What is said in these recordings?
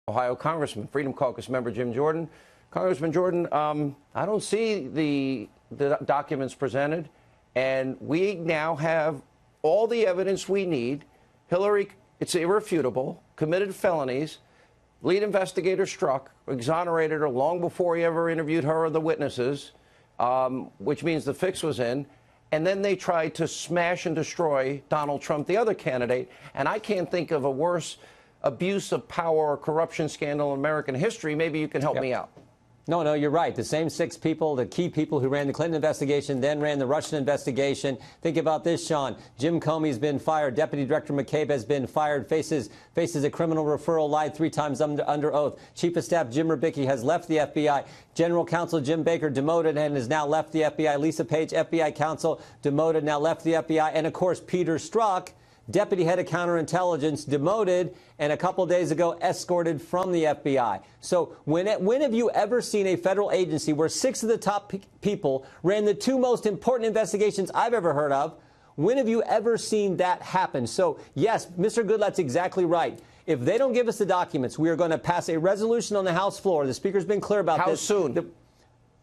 Ohio Congressman, Freedom Caucus member Jim Jordan. Congressman Jordan, I don't see the documents presented, and we now have all the evidence we need. Hillary, it's irrefutable, committed felonies. Lead investigator Strzok exonerated her long before he ever interviewed her or the witnesses, which means the fix was in. And then they tried to smash and destroy Donald Trump, the other candidate. And I can't think of a worse abuse of power or corruption scandal in American history. Maybe you can help me out. No, you're right. The same 6 people, the key people who ran the Clinton investigation, then ran the Russian investigation. Think about this, Sean. Jim Comey's been fired. Deputy Director McCabe has been fired, faces a criminal referral, lied 3 times under oath. Chief of Staff Jim Rubicki has left the FBI. General Counsel Jim Baker demoted and has now left the FBI. Lisa Page, FBI counsel, demoted, now left the FBI. And, of course, Peter Strzok, Deputy Head of Counterintelligence, demoted, and a couple days ago escorted from the FBI. So when have you ever seen a federal agency where 6 of the top people ran the 2 most important investigations I've ever heard of? When have you ever seen that happen? So, yes, Mr. Goodlatte's exactly right. If they don't give us the documents, we are going to pass a resolution on the House floor. The Speaker's been clear about this. How soon?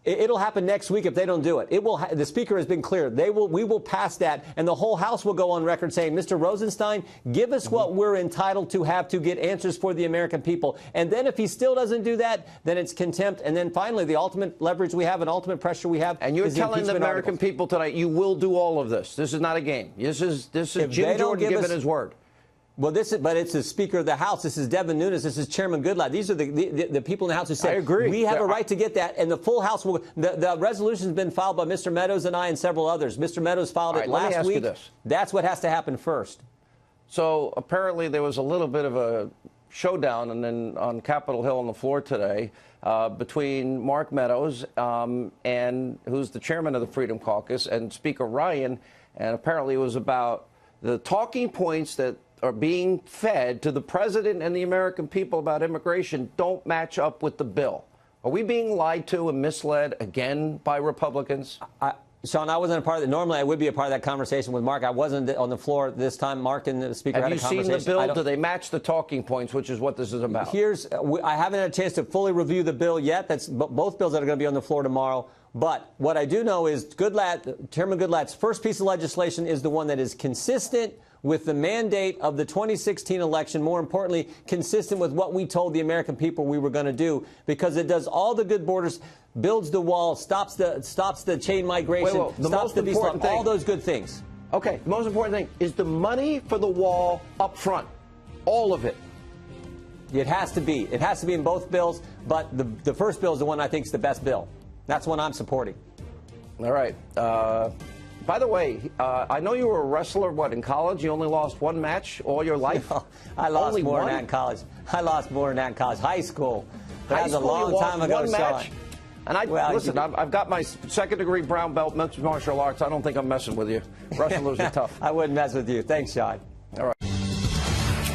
It'll happen next week if they don't do it. The Speaker has been clear. We will pass that, and the whole House will go on record saying, Mr. Rosenstein, give us what we're entitled to have to get answers for the American people. And then if he still doesn't do that, then it's contempt. And then finally, the ultimate leverage we have and ultimate pressure we have. And you're telling the American people tonight, you will do all of this. This is not a game. This is Jim Jordan giving his word. Well, but it's the Speaker of the House. This is Devin Nunes. This is Chairman Goodlatte. These are the people in the House who said, I agree. We have a right to get that. And the full House will. The resolution's been filed by Mr. Meadows and I and several others. Mr. Meadows filed it last week. That's what has to happen first. So apparently there was a little bit of a showdown and then on Capitol Hill on the floor today between Mark Meadows and who's the chairman of the Freedom Caucus and Speaker Ryan. And apparently it was about the talking points that are being fed to the president and the American people about immigration don't match up with the bill. Are we being lied to and misled again by Republicans? Sean, I wasn't a part of it. Normally, I would be a part of that conversation with Mark. I wasn't on the floor this time. Mark and the Speaker had a conversation. Have you seen the bill? Do they match the talking points, which is what this is about? I haven't had a chance to fully review the bill yet. That's both bills that are going to be on the floor tomorrow. But what I do know is Chairman Goodlatte's first piece of legislation is the one that is consistent with the mandate of the 2016 election, more importantly, consistent with what we told the American people we were going to do, because it does all the good borders, builds the wall, stops the chain migration, stops the visa, all those good things. Okay, the most important thing is the money for the wall up front, all of it. It has to be. It has to be in both bills, but the first bill is the one I think is the best bill. That's one I'm supporting. All right. By the way, I know you were a wrestler, in college? You only lost 1 match all your life? No, I lost more than that in college. I lost more than that in college. High school. That was a long time ago, Sean. And listen, I've got my 2nd-degree brown belt, mixed martial arts. I don't think I'm messing with you. Wrestlers are tough. I wouldn't mess with you. Thanks, Sean. All right.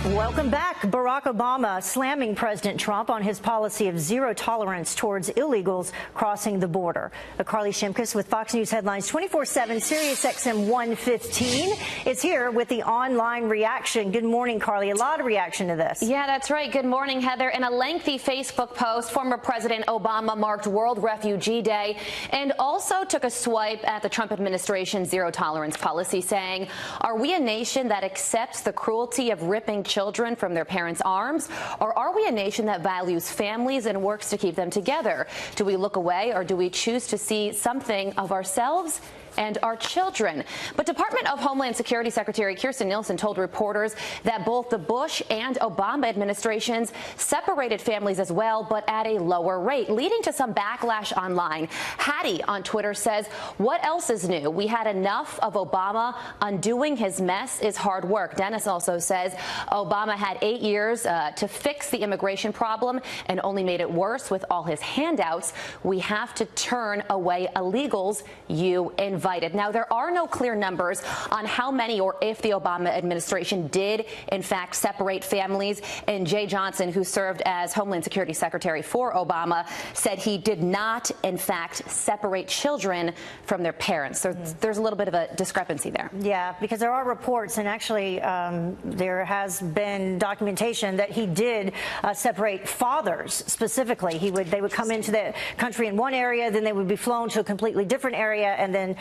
Welcome back. Barack Obama slamming President Trump on his policy of zero tolerance towards illegals crossing the border. Carly Shimkus with Fox News Headlines 24/7, Sirius XM 115 is here with the online reaction. Good morning, Carly. A lot of reaction to this. Yeah, that's right. Good morning, Heather. In a lengthy Facebook post, former President Obama marked World Refugee Day and also took a swipe at the Trump administration's zero tolerance policy, saying, "Are we a nation that accepts the cruelty of ripping children from their parents' arms, or are we a nation that values families and works to keep them together? Do we look away, or do we choose to see something of ourselves and our children?" But Department of Homeland Security Secretary Kirstjen Nielsen told reporters that both the Bush and Obama administrations separated families as well, but at a lower rate, leading to some backlash online. Hattie on Twitter says, "What else is new? We had enough of Obama. Undoing his mess is hard work." Dennis also says Obama had 8 years to fix the immigration problem and only made it worse with all his handouts. We have to turn away illegals, you invite. invited. Now, there are no clear numbers on how many or if the Obama administration did, in fact, separate families. And Jay Johnson, who served as Homeland Security Secretary for Obama, said he did not, in fact, separate children from their parents. So there's a little bit of a discrepancy there. Yeah, because there are reports, and actually there has been documentation that he did separate fathers specifically. They would come into the country in one area, then they would be flown to a completely different area and then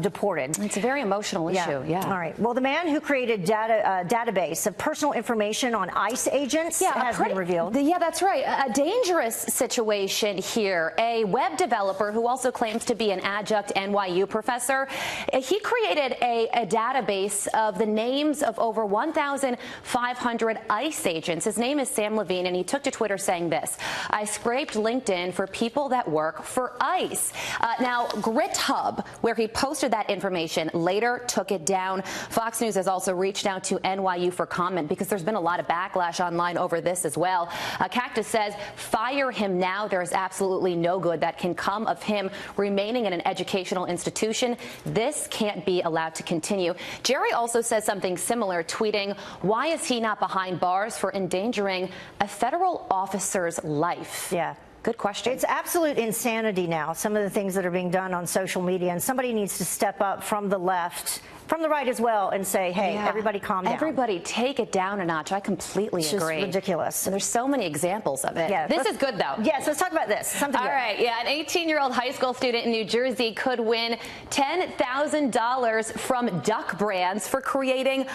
deported. It's a very emotional issue. Yeah. All right. Well, the man who created database of personal information on ICE agents has been revealed. Yeah, that's right. A dangerous situation here. A web developer who also claims to be an adjunct NYU professor. He created a database of the names of over 1,500 ICE agents. His name is Sam Levine, and he took to Twitter saying this: "I scraped LinkedIn for people that work for ICE." Now, GritHub, where he posted that information, later took it down. Fox News has also reached out to NYU for comment because there's been a lot of backlash online over this as well. Cactus says, "Fire him now. There is absolutely no good that can come of him remaining in an educational institution. This can't be allowed to continue." Jerry also says something similar, tweeting, "Why is he not behind bars for endangering a federal officer's life?" Yeah. Good question. It's absolute insanity now, some of the things that are being done on social media, and somebody needs to step up from the left, from the right as well, and say, hey, everybody calm down. Everybody take it down a notch. I completely agree. It's just ridiculous. And there's so many examples of it. Yeah, this is good, though. Yes, let's talk about this. Something All good. right, yeah, an 18-year-old high school student in New Jersey could win $10,000 from Duck Brands for creating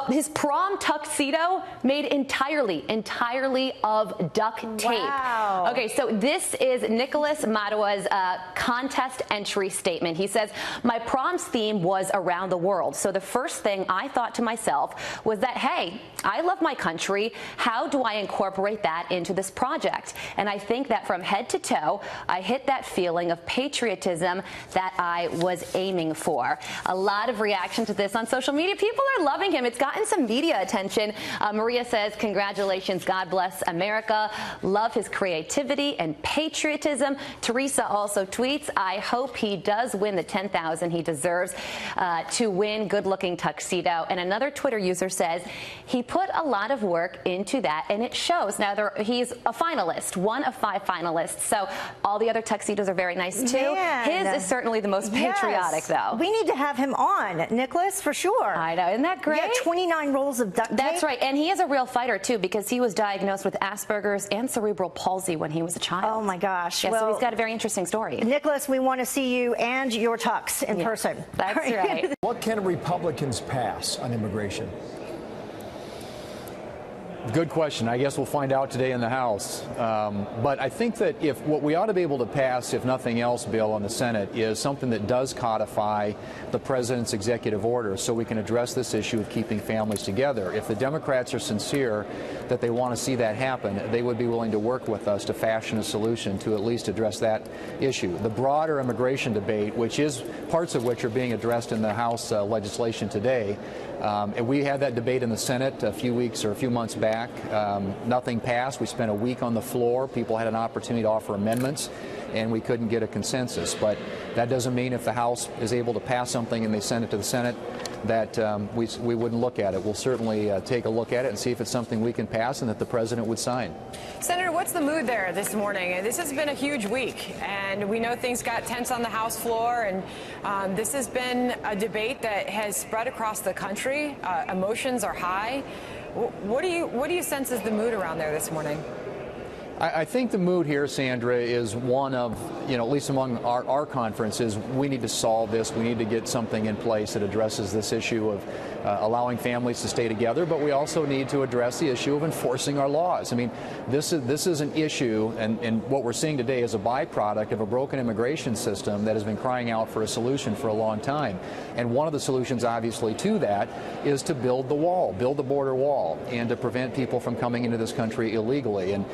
his prom tuxedo made entirely of duct tape. Wow. Okay, so this is Nicholas Madawa's contest entry statement. He says, "My prom's theme was around the world. So the first thing I thought to myself was that, hey, I love my country. How do I incorporate that into this project? And I think that from head to toe, I hit that feeling of patriotism that I was aiming for." A lot of reaction to this on social media. People are loving him. It's gotten some media attention. Maria says, "Congratulations, God bless America. Love his creativity and patriotism." Teresa also tweets, "I hope he does win the $10,000 he deserves to win good-looking tuxedo." And another Twitter user says, "He put a lot of work into that, and it shows." Now, he's a finalist, one of 5 finalists. So all the other tuxedos are very nice, too. Man. His is certainly the most patriotic, though. We need to have him on, Nicholas, for sure. I know. Isn't that great? Yeah, 29 rolls of duct tape. That's right. And he is a real fighter, too, because he was diagnosed with Asperger's and cerebral palsy when he was a child. Oh, my gosh. Yeah, well, so he's got a very interesting story. Nicholas, we want to see you and your tux in person. That's right. What can Republicans pass on immigration? Good question. I guess we'll find out today in the House. But I think that if what we ought to be able to pass, if nothing else, Bill, on the Senate, is something that does codify the president's executive order so we can address this issue of keeping families together. If the Democrats are sincere that they want to see that happen, they would be willing to work with us to fashion a solution to at least address that issue. The broader immigration debate, which is parts of which are being addressed in the House legislation today, and we had that debate in the Senate a few weeks or a few months back. Nothing passed. We spent a week on the floor. People had an opportunity to offer amendments, and we couldn't get a consensus. But that doesn't mean if the House is able to pass something and they send it to the Senate that we wouldn't look at it. We'll certainly take a look at it and see if it's something we can pass and that the president would sign. Senator, what's the mood there this morning? This has been a huge week, and we know things got tense on the House floor, and this has been a debate that has spread across the country. Emotions are high. What do you sense is the mood around there this morning? I think the mood here, Sandra, is one of, at least among our conferences, we need to solve this. We need to get something in place that addresses this issue of allowing families to stay together, but we also need to address the issue of enforcing our laws. I mean, this is an issue, and what we're seeing today is a byproduct of a broken immigration system that has been crying out for a solution for a long time. And one of the solutions, obviously, to that is to build the wall, build the border wall, and to prevent people from coming into this country illegally. And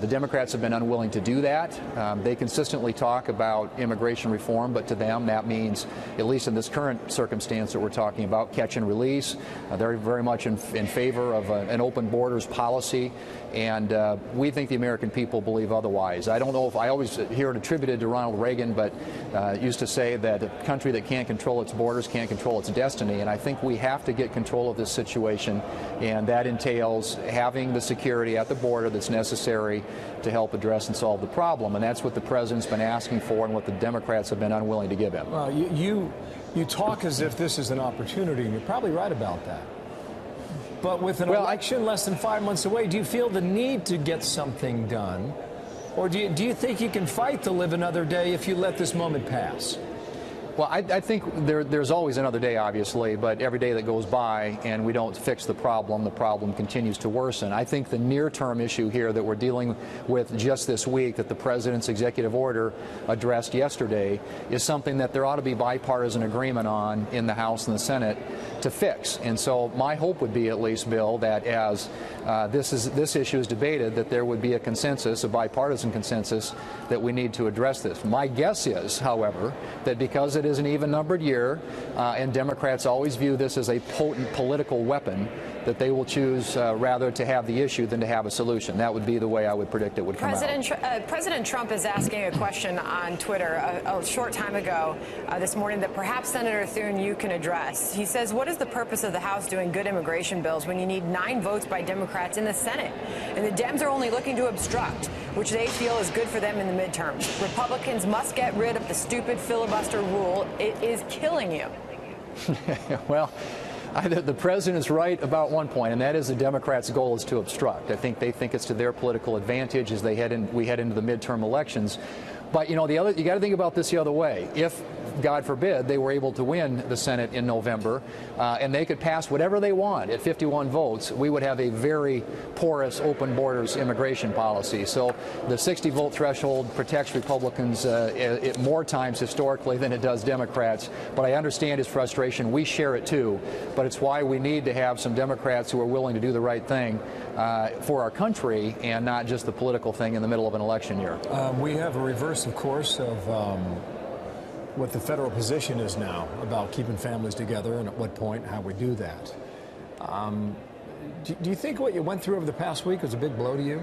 The Democrats have been unwilling to do that. They consistently talk about immigration reform, but to them that means, at least in this current circumstance that we're talking about, catch and release. They're very much in favor of an open borders policy, and we think the American people believe otherwise. I don't know if I always hear it attributed to Ronald Reagan, but used to say that a country that can't control its borders can't control its destiny, and I think we have to get control of this situation, and that entails having the security at the border that's necessary to help address and solve the problem, and that's what the president's been asking for and what the Democrats have been unwilling to give him. Well, you talk as if this is an opportunity, and you're probably right about that. But with an election less than 5 months away, do you feel the need to get something done? Or do you think you can fight to live another day if you let this moment pass? Well, I think there's always another day, obviously, but every day that goes by and we don't fix the problem continues to worsen. I think the near-term issue here that we're dealing with just this week that the president's executive order addressed yesterday is something that there ought to be bipartisan agreement on in the House and the Senate to fix. And so my hope would be, at least, Bill, that as this issue is debated, that there would be a consensus, a bipartisan consensus, that we need to address this. My guess is, however, that because it is an even-numbered year, and Democrats always view this as a potent political weapon, that they will choose rather to have the issue than to have a solution. That would be the way I would predict it would come out. President Trump is asking a question on Twitter a short time ago this morning that perhaps Senator Thune you can address. He says, what is the purpose of the House doing good immigration bills when you need 9 votes by Democrats in the Senate? And the Dems are only looking to obstruct, which they feel is good for them in the midterms. Republicans must get rid of the stupid filibuster rule. It is killing you. Well, the president's right about one point, and that is the Democrats' goal is to obstruct. I think they think it's to their political advantage as we head into the midterm elections. But you got to think about this the other way. If, God forbid, they were able to win the Senate in November, and they could pass whatever they want at 51 votes, we would have a very porous open borders immigration policy. So the 60-vote threshold protects Republicans more times historically than it does Democrats. But I understand his frustration. We share it too. But it's why we need to have some Democrats who are willing to do the right thing for our country and not just the political thing in the middle of an election year. We have a reverse, of course, of what the federal position is now about keeping families together and at what point, how we do that. Do you think what you went through over the past week was a big blow to you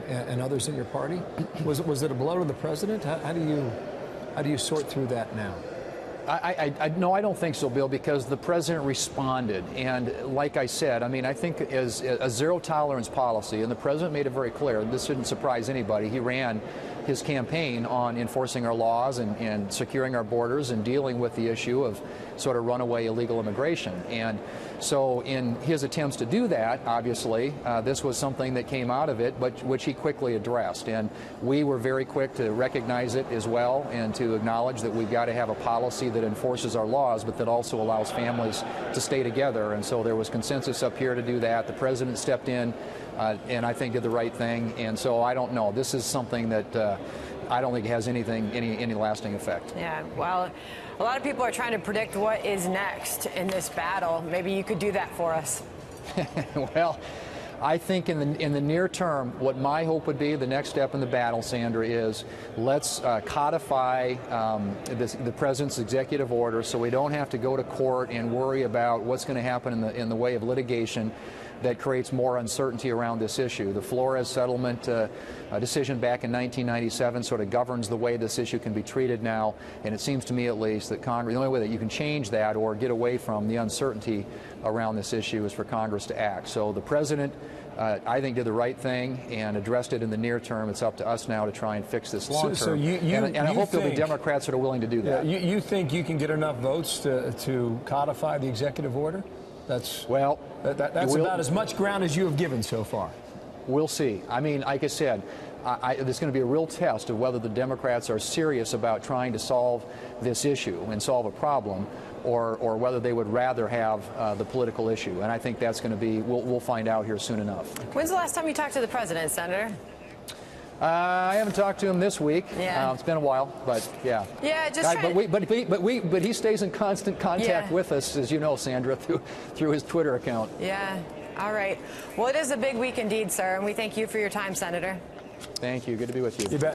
and others in your party? Was it a blow to the president? How do you sort through that now? No, I don't think so, Bill, because the president responded. And like I said, I mean, I think as a zero-tolerance policy, and the president made it very clear, this shouldn't surprise anybody, he ran his campaign on enforcing our laws and securing our borders and dealing with the issue of sort of runaway illegal immigration. And so in his attempts to do that, obviously, this was something that came out of it, but which he quickly addressed. And we were very quick to recognize it as well and to acknowledge that we've got to have a policy that enforces our laws, but that also allows families to stay together. And so there was consensus up here to do that. The president stepped in and I think did the right thing. And so I don't know. This is something that I don't think has any lasting effect. Yeah, well, a lot of people are trying to predict what is next in this battle. Maybe you could do that for us. Well, I think in the near term, what my hope would be, the next step in the battle, Sandra, is let's codify the president's executive order so we don't have to go to court and worry about what's going to happen in the way of litigation that creates more uncertainty around this issue. The Flores settlement decision back in 1997 sort of governs the way this issue can be treated now, and it seems to me at least that Congress, the only way that you can change that or get away from the uncertainty around this issue is for Congress to act. So the president, I think, did the right thing and addressed it in the near term. It's up to us now to try and fix this long term. And I hope there'll be Democrats that are willing to do that. Yeah, you think you can get enough votes to codify the executive order? That's about as much ground as you have given so far. We'll see. I mean, like I said, there's going to be a real test of whether the Democrats are serious about trying to solve this issue and solve a problem, or whether they would rather have the political issue. And I think that's going to be, we'll find out here soon enough. When's the last time you talked to the president, Senator? I haven't talked to him this week. Yeah. It's been a while, but yeah. Yeah, just but he stays in constant contact with us, as you know, Sandra, through his Twitter account. Yeah. All right. Well, it is a big week indeed, sir, and we thank you for your time, Senator. Thank you. Good to be with you. You bet.